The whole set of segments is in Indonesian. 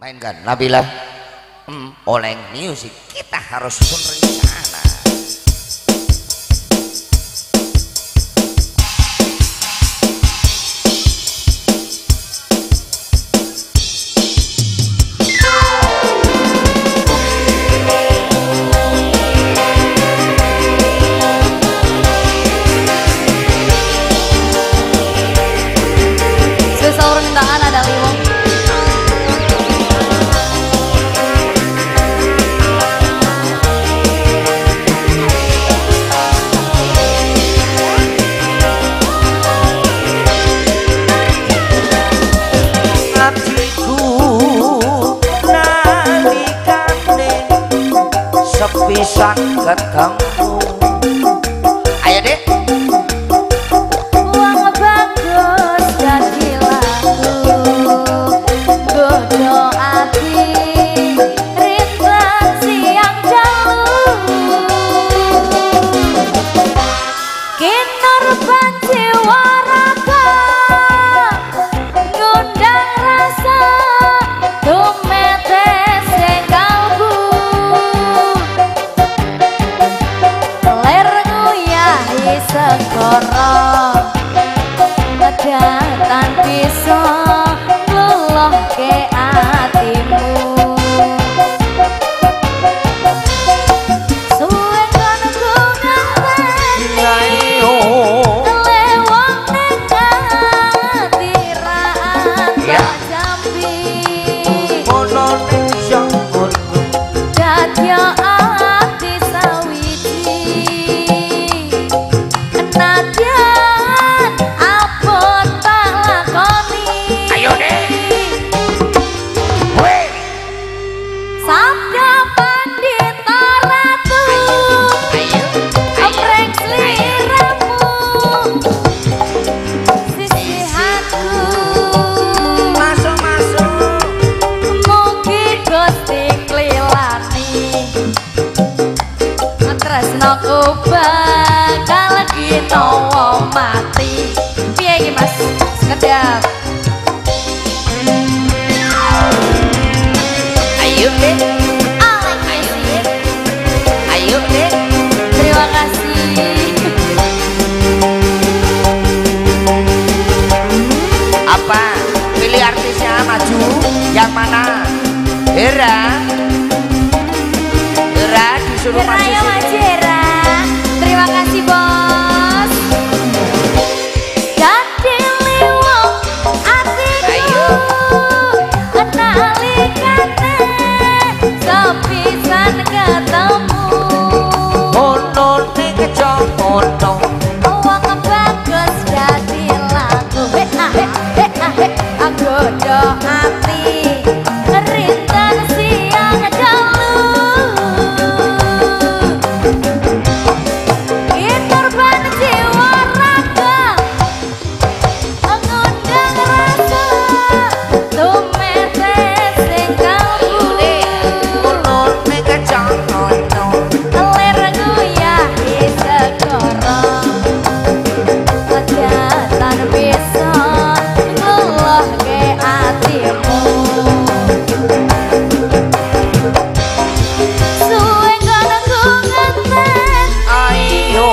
mainkan Nabila. Oleng Music kita harus berencana. Pisang ketemu. Ayo dek. Uang bagus jadi lagu godo ati rintan siang jauh kinar banci waraga ngundang rasa tumete sing kalbu segoro kedatan bisa ngeloh ke hatimu suwe kan ku ngenteni lewang nekati raan tak jambi ono ning sanggon dadya ati sawiji nadyan apa tak lakoni. Ayo deh. Sabda pandita ratu empreng sliramu sisihanku Masuk mugi Gusti klilani tresnaku bakal ginawa mati. Piye iki Mas? Sekedap. Ayo deh. Ayo deh. Terima kasih. Apa? Pilih artisnya maju. Yang mana? Hera. Hera disuruh Hera maju ya sini. Mas Hera. Terima kasih bos. Ganti liwang atiku nalikane sepisan ketemu. Ono ning kecomono. Uang bagus jadi lagu agodo ati rintan siang dalu kitar banci waraga ngundang rasa tumete sing kalbu Ono ning kecomono. ler guyah di segoro kedatan bisa ngeloh ke hatimu suwe kono ku ngenteni Ayo.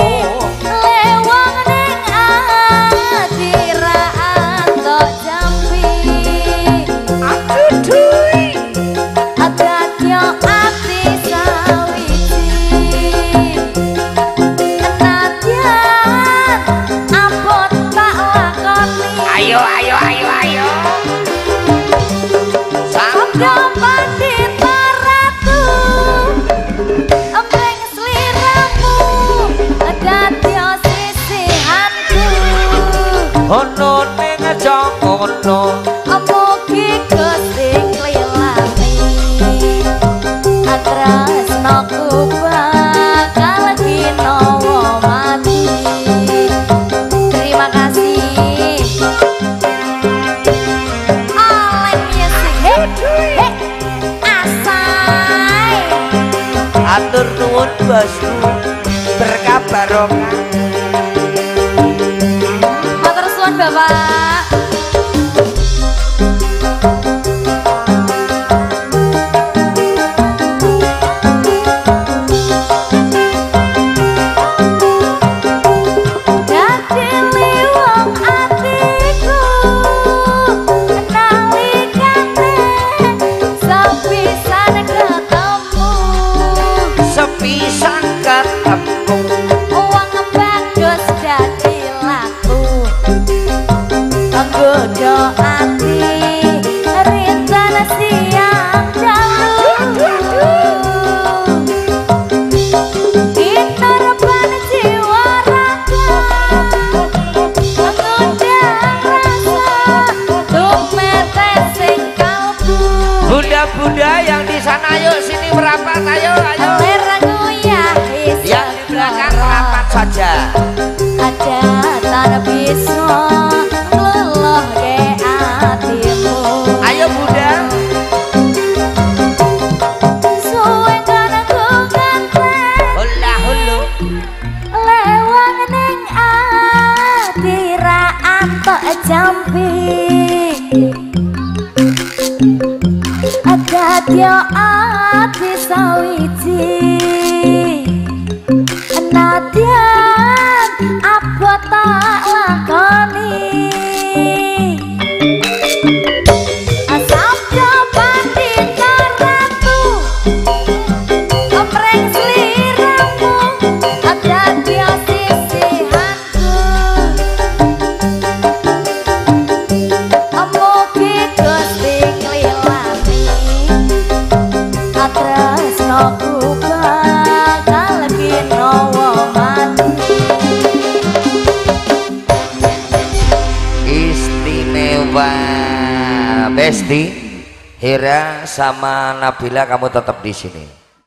lewang ning ati raan tok jambi Aduh. adatnya ati sawiji nadyan apa tak lakoni. Ayo. Sabda pandita ratu empreng sliramu dadya sisihanku Ono ning kecomono. mugi Gusti klilani tresnaku bakal ginawa mati. Terima kasih Oleng Music. Asai Atur nuwun bosku. Berkah barokah. matur suwun Bapak. bunda-bunda yang di sana ayo sini merapat ayo ayo. Goyah Yang di belakang merapat saja. ada tak bisa ngeloh ke hatimu. Ayo bunda. Suwe kan aku nganteng Hula hulu. lewang ning ati ra antuk jampi. Ada dia ati sawiji nadyan apa tak lakoni. Asam jabati karatu omreng sliramu ada dia sisihanku. Mugi Gusti nglilani tresnoku bakal ginawa mati. Istimewa. Besti, Hera sama Nabila kamu tetap di sini.